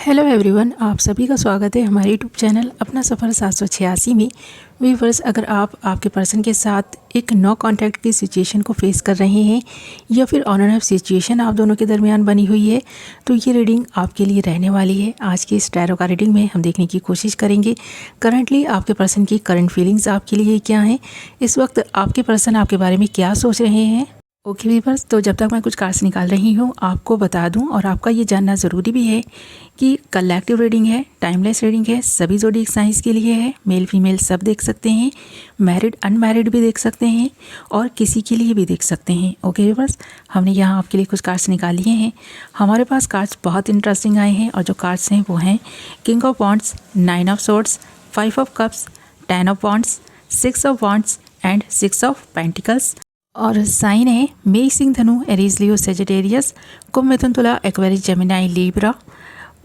Hello everyone, आप सभी का स्वागत है हमारे यूट्यूब चैनल अपना सफ़र 786 में। व्यूअर्स, अगर आप आपके पर्सन के साथ एक नो कांटेक्ट की सिचुएशन को फेस कर रहे हैं या फिर ऑन एंड ऑफ सिचुएशन आप दोनों के दरमियान बनी हुई है, तो ये रीडिंग आपके लिए रहने वाली है। आज की इस टैरो का रीडिंग में हम देखने की कोशिश करेंगे करंटली आपके पर्सन की करंट फीलिंग्स आपके लिए क्या हैं, इस वक्त आपके पर्सन आपके बारे में क्या सोच रहे हैं। ओके व्यूअर्स, तो जब तक मैं कुछ कार्ड्स निकाल रही हूँ आपको बता दूँ, और आपका ये जानना ज़रूरी भी है कि कलेक्टिव रीडिंग है, टाइमलेस रीडिंग है, सभी ज़ोडिएक साइंस के लिए है। मेल फीमेल सब देख सकते हैं, मैरिड अनमैरिड भी देख सकते हैं और किसी के लिए भी देख सकते हैं। ओके व्यूअर्स, हमने यहाँ आपके लिए कुछ कार्ड्स निकाल लिए हैं। हमारे पास कार्ड्स बहुत इंटरेस्टिंग आए हैं और जो कार्ड्स हैं वो हैं king of wands, 9 of swords, 5 of cups, 10 of wands, 6 of wands and 6 of pentacles. और साइन है मेष, सिंह, धनु, एरीज, लियो, सेजिटेरियस, कुंभ, मिथुन, तुला, एक्वेरियस, जेमिनी, लिब्रा,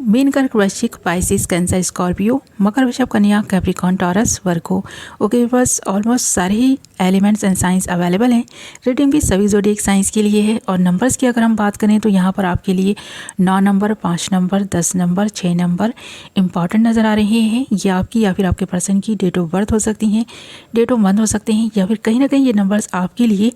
मीन, कर्क, वृश्चिक, पाइसिस, कैंसर, स्कॉर्पियो, मकर, वृषभ, कन्या, कैप्रिकॉर्न, टॉरस, वर्गो। ओके बस ऑलमोस्ट सारे ही एलिमेंट्स एंड साइंस अवेलेबल हैं। रीडिंग भी सभी ज़ोडिएक साइंस के लिए है। और नंबर्स की अगर हम बात करें तो यहाँ पर आपके लिए 9 number, 5 number, 10 number, 6 number important नज़र आ रहे हैं। ये आपकी या फिर आपके पर्सन की डेट ऑफ बर्थ हो सकती हैं, डेट ऑफ मंथ हो सकते हैं, या फिर कहीं ना कहीं ये नंबर्स आपके लिए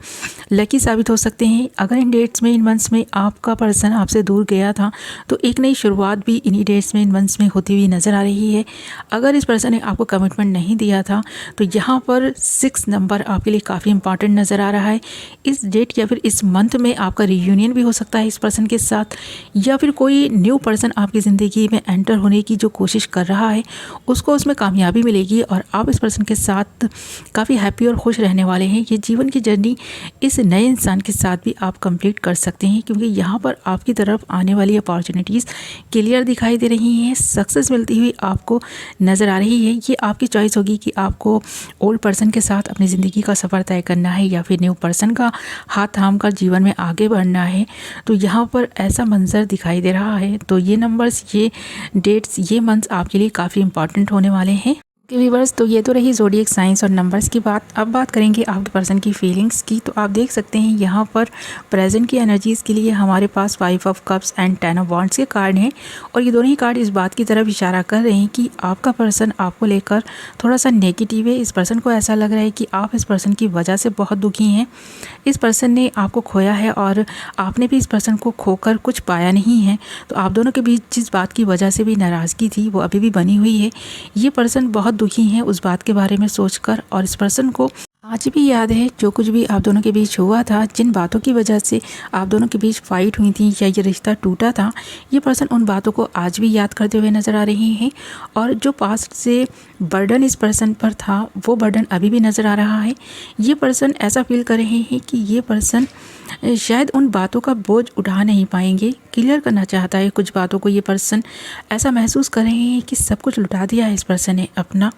लकी साबित हो सकते हैं। अगर इन डेट्स में, इन मंथ्स में आपका पर्सन आपसे दूर गया था तो एक नई शुरुआत भी इन्हीं डेट्स में, इन मंथ्स में होती हुई नज़र आ रही है। अगर इस पर्सन ने आपको कमिटमेंट नहीं दिया था तो यहाँ पर 6 नंबर आपके लिए काफ़ी इंपॉर्टेंट नज़र आ रहा है। इस डेट या फिर इस मंथ में आपका रियूनियन भी हो सकता है इस पर्सन के साथ, या फिर कोई न्यू पर्सन आपकी ज़िंदगी में एंटर होने की जो कोशिश कर रहा है उसको उसमें कामयाबी मिलेगी और आप इस पर्सन के साथ काफ़ी हैप्पी और खुश रहने वाले हैं। ये जीवन की जर्नी इस नए इंसान के साथ भी आप कंप्लीट कर सकते हैं, क्योंकि यहाँ पर आपकी तरफ आने वाली अपॉर्चुनिटीज़ क्लियर दिखाई दे रही हैं, सक्सेस मिलती हुई आपको नज़र आ रही है। ये आपकी चॉइस होगी कि आपको ओल्ड पर्सन के साथ अपनी ज़िंदगी का सफ़र तय करना है या फिर न्यू पर्सन का हाथ थाम कर जीवन में आगे बढ़ना है। तो यहाँ पर ऐसा मंजर दिखाई दे रहा है। तो ये नंबर्स, ये डेट्स, ये मंथ्स आपके लिए काफ़ी इंपॉर्टेंट होने वाले हैं। व्यूअर्स, तो ये तो रही ज़ोडिएक साइंस और नंबर्स की बात। अब बात करेंगे आपके पर्सन की फीलिंग्स की। तो आप देख सकते हैं यहाँ पर प्रेजेंट की एनर्जीज़ के लिए हमारे पास 5 of cups and 10 of wands के कार्ड हैं, और ये दोनों ही कार्ड इस बात की तरफ इशारा कर रहे हैं कि आपका पर्सन आपको लेकर थोड़ा सा नेगेटिव है। इस पर्सन को ऐसा लग रहा है कि आप इस पर्सन की वजह से बहुत दुखी हैं। इस पर्सन ने आपको खोया है और आपने भी इस पर्सन को खोकर कुछ पाया नहीं है। तो आप दोनों के बीच जिस बात की वजह से भी नाराज़गी थी वो अभी भी बनी हुई है। ये पर्सन बहुत दुखी हैं उस बात के बारे में सोचकर, और इस पर्सन को आज भी याद है जो कुछ भी आप दोनों के बीच हुआ था, जिन बातों की वजह से आप दोनों के बीच फाइट हुई थी या ये रिश्ता टूटा था। ये पर्सन उन बातों को आज भी याद करते हुए नज़र आ रहे हैं, और जो पास्ट से बर्डन इस पर्सन पर था वो बर्डन अभी भी नज़र आ रहा है। ये पर्सन ऐसा फील कर रहे हैं कि ये पर्सन शायद उन बातों का बोझ उठा नहीं पाएंगे। क्लियर करना चाहता है कुछ बातों को। ये पर्सन ऐसा महसूस कर रहे हैं कि सब कुछ लुटा दिया है इस पर्सन ने अपना,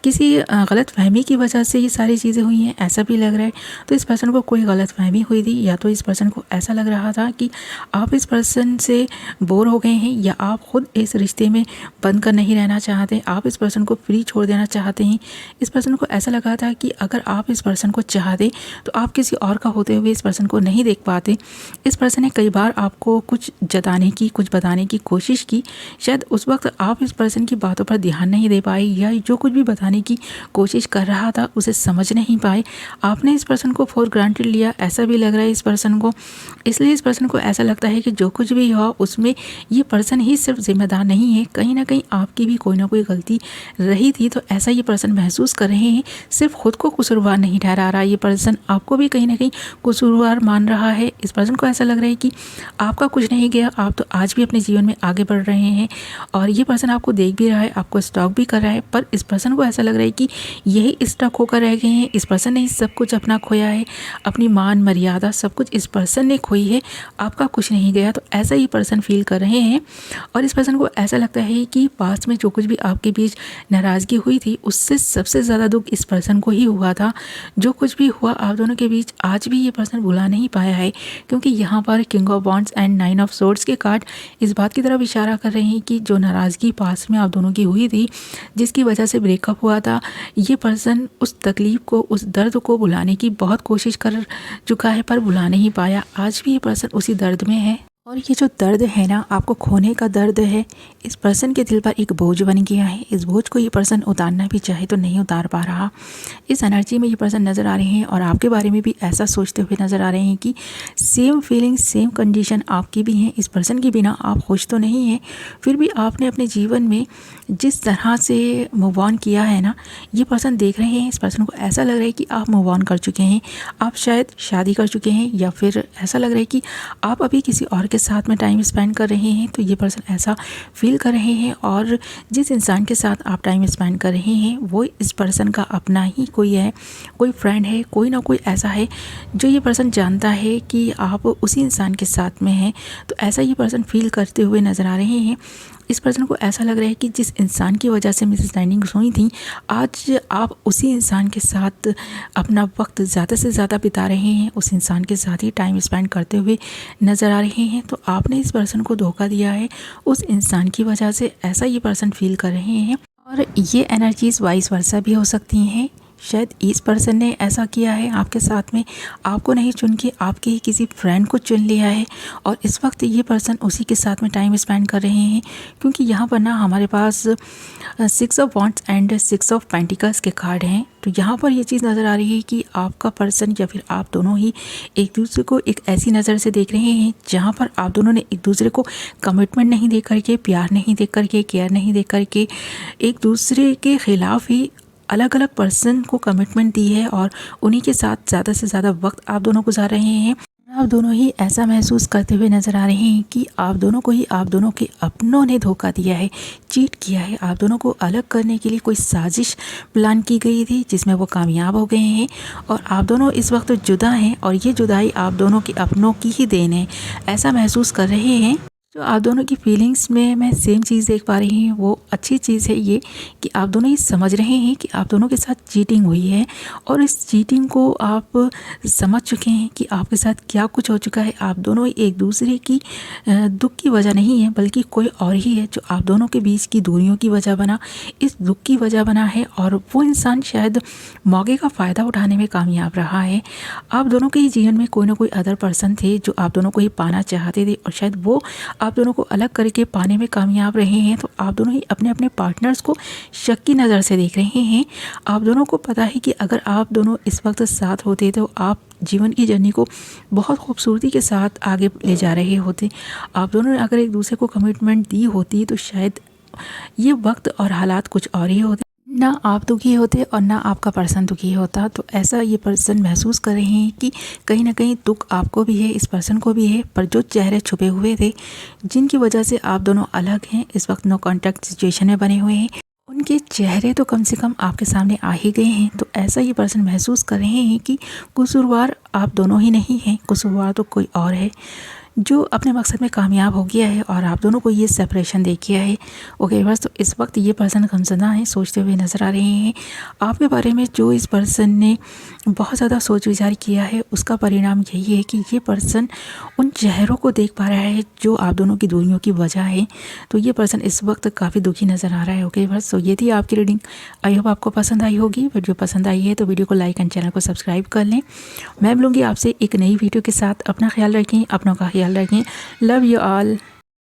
किसी गलत फहमी की वजह से ये सारी चीज़ें हुई हैं, ऐसा भी लग रहा है। तो इस पर्सन को कोई गलत फहमी हुई थी, या तो इस पर्सन को ऐसा लग रहा था कि आप इस पर्सन से बोर हो गए हैं, या आप खुद इस रिश्ते में बंद कर नहीं रहना चाहते, आप इस पर्सन को फ्री छोड़ देना चाहते हैं। इस पर्सन को ऐसा लगा था कि अगर आप इस पर्सन को चाहते तो आप किसी और का होते हुए इस पर्सन को नहीं देख पाते। इस पर्सन ने कई बार आपको कुछ जताने की, कुछ बताने की कोशिश की, शायद उस वक्त आप इस पर्सन की बातों पर ध्यान नहीं दे पाए, या जो कुछ भी बताने की कोशिश कर रहा था उसे समझ नहीं पाए। आपने इस पर्सन को फॉर ग्रांटेड लिया, ऐसा भी लग रहा है इस पर्सन को। इसलिए इस पर्सन को ऐसा लगता है कि जो कुछ भी हुआ उसमें ये पर्सन ही सिर्फ जिम्मेदार नहीं है, कहीं ना कहीं आपकी भी कोई ना कोई गलती रही थी। तो ऐसा ये पर्सन महसूस कर रहे हैं। सिर्फ खुद को कसूरवार नहीं ठहरा रहा ये पर्सन, आपको भी कहीं ना कहीं कसूरवार मान रहा है। इस पर्सन को ऐसा लग रहा है कि आपका कुछ नहीं गया, आप तो आज भी अपने जीवन में आगे बढ़ रहे हैं, और ये पर्सन आपको देख भी रहा है, आपको स्टॉक भी कर रहा है। पर इस पर्सन को ऐसा लग रहा है कि यही स्टॉक होकर रह गए हैं। इस पर्सन ने ही सब कुछ अपना खोया है, अपनी मान मर्यादा सब कुछ इस पर्सन ने खोई है, आपका कुछ नहीं गया। तो ऐसा ही पर्सन फील कर रहे हैं, और इस पर्सन को ऐसा लगता है कि पास्ट में जो कुछ भी आपके बीच नाराज़गी हुई थी उससे सबसे ज़्यादा दुख इस पर्सन को ही हुआ था। जो कुछ भी हुआ आप दोनों के बीच आज भी ये पर्सन भुला नहीं पाया है, क्योंकि यहाँ पर king of wands and 9 of swords के कार्ड इस बात की तरफ इशारा कर रहे हैं कि जो नाराज़गी पास में आप दोनों की हुई थी, जिसकी वजह से ब्रेकअप हुआ था, ये पर्सन उस तकलीफ़ को, उस दर्द को भुलाने की बहुत कोशिश कर चुका है पर भुला नहीं पाया। आज भी ये पर्सन उसी दर्द में है। और ये जो दर्द है ना, आपको खोने का दर्द है, इस पर्सन के दिल पर एक बोझ बन गया है। इस बोझ को ये पर्सन उतारना भी चाहे तो नहीं उतार पा रहा। इस एनर्जी में ये पर्सन नज़र आ रहे हैं और आपके बारे में भी ऐसा सोचते हुए नज़र आ रहे हैं कि सेम फीलिंग, सेम कंडीशन आपकी भी हैं। इस पर्सन के बिना आप खुश तो नहीं हैं, फिर भी आपने अपने जीवन में जिस तरह से मूव ऑन किया है ना, ये पर्सन देख रहे हैं। इस पर्सन को ऐसा लग रहा है कि आप मूव ऑन कर चुके हैं, आप शायद शादी कर चुके हैं, या फिर ऐसा लग रहा है कि आप अभी किसी और के साथ में टाइम स्पेंड कर रहे हैं। तो ये पर्सन ऐसा फील कर रहे हैं और जिस इंसान के साथ आप टाइम स्पेंड कर रहे हैं वो इस पर्सन का अपना ही कोई है, कोई फ्रेंड है, कोई ना कोई ऐसा है जो ये पर्सन जानता है कि आप उसी इंसान के साथ में हैं। तो ऐसा ये पर्सन फील करते हुए नज़र आ रहे हैं। इस पर्सन को ऐसा लग रहा है कि जिस इंसान की वजह से मिसअंडरस्टैंडिंग्स हुई थी, आज आप उसी इंसान के साथ अपना वक्त ज़्यादा से ज़्यादा बिता रहे हैं, उस इंसान के साथ ही टाइम स्पेंड करते हुए नज़र आ रहे हैं। तो आपने इस पर्सन को धोखा दिया है उस इंसान की वजह से, ऐसा ये पर्सन फील कर रहे हैं। और ये एनर्जीज़ वाइस वर्सा भी हो सकती हैं। शायद इस पर्सन ने ऐसा किया है आपके साथ में, आपको नहीं चुन के आपके ही किसी फ्रेंड को चुन लिया है और इस वक्त ये पर्सन उसी के साथ में टाइम स्पेंड कर रहे हैं। क्योंकि यहाँ पर ना हमारे पास 6 of wands and 6 of pentacles के कार्ड हैं। तो यहाँ पर ये चीज़ नज़र आ रही है कि आपका पर्सन या फिर आप दोनों ही एक दूसरे को एक ऐसी नज़र से देख रहे हैं जहाँ पर आप दोनों ने एक दूसरे को कमिटमेंट नहीं दे करके, प्यार नहीं दे करके, केयर नहीं दे करके, एक दूसरे के ख़िलाफ़ ही अलग अलग पर्सन को कमिटमेंट दी है और उन्हीं के साथ ज़्यादा से ज़्यादा वक्त आप दोनों गुजार रहे हैं। आप दोनों ही ऐसा महसूस करते हुए नज़र आ रहे हैं कि आप दोनों को ही आप दोनों के अपनों ने धोखा दिया है, चीट किया है। आप दोनों को अलग करने के लिए कोई साजिश प्लान की गई थी जिसमें वो कामयाब हो गए हैं और आप दोनों इस वक्त जुदा हैं और ये जुदाई आप दोनों के अपनों की ही देन है, ऐसा महसूस कर रहे हैं। जो आप दोनों की फीलिंग्स में मैं सेम चीज़ देख पा रही हूँ, वो अच्छी चीज़ है ये कि आप दोनों ही समझ रहे हैं कि आप दोनों के साथ चीटिंग हुई है और इस चीटिंग को आप समझ चुके हैं कि आपके साथ क्या कुछ हो चुका है। आप दोनों एक दूसरे की दुख की वजह नहीं है, बल्कि कोई और ही है जो आप दोनों के बीच की दूरियों की वजह बना, इस दुख की वजह बना है और वो इंसान शायद मौके का फ़ायदा उठाने में कामयाब रहा है। आप दोनों के ही जीवन में कोई ना कोई अदर पर्सन थे जो आप दोनों को ही पाना चाहते थे और शायद वो आप दोनों को अलग करके पाने में कामयाब रहे हैं। तो आप दोनों ही अपने अपने पार्टनर्स को शक की नज़र से देख रहे हैं। आप दोनों को पता है कि अगर आप दोनों इस वक्त साथ होते तो आप जीवन की जर्नी को बहुत खूबसूरती के साथ आगे ले जा रहे होते। आप दोनों ने अगर एक दूसरे को कमिटमेंट दी होती तो शायद ये वक्त और हालात कुछ और ही होते, ना आप दुखी होते और ना आपका पर्सन दुखी होता। तो ऐसा ये पर्सन महसूस कर रहे हैं कि कहीं ना कहीं दुख आपको भी है, इस पर्सन को भी है, पर जो चेहरे छुपे हुए थे जिनकी वजह से आप दोनों अलग हैं, इस वक्त नो कॉन्टैक्ट सिचुएशन में बने हुए हैं, उनके चेहरे तो कम से कम आपके सामने आ ही गए हैं। तो ऐसा ये पर्सन महसूस कर रहे हैं कि कसूरवार आप दोनों ही नहीं हैं, कसूरवार तो कोई और है जो अपने मकसद में कामयाब हो गया है और आप दोनों को ये सेपरेशन दे किया है। ओके बस, तो इस वक्त ये पर्सन गमज़दा है, सोचते हुए नज़र आ रहे हैं आपके बारे में। जो इस पर्सन ने बहुत ज़्यादा सोच विचार किया है उसका परिणाम यही है कि ये पर्सन उन चेहरों को देख पा रहा है जो आप दोनों की दूरियों की वजह है। तो ये पर्सन इस वक्त काफ़ी दुखी नज़र आ रहा है। ओके बस, तो ये थी आपकी रीडिंग। आई होप आपको पसंद आई होगी। वीडियो पसंद आई है तो वीडियो को लाइक एंड चैनल को सब्सक्राइब कर लें। मैं मिलूँगी आपसे एक नई वीडियो के साथ। अपना ख्याल रखें, अपनों का ख्याल रखें। Love you all.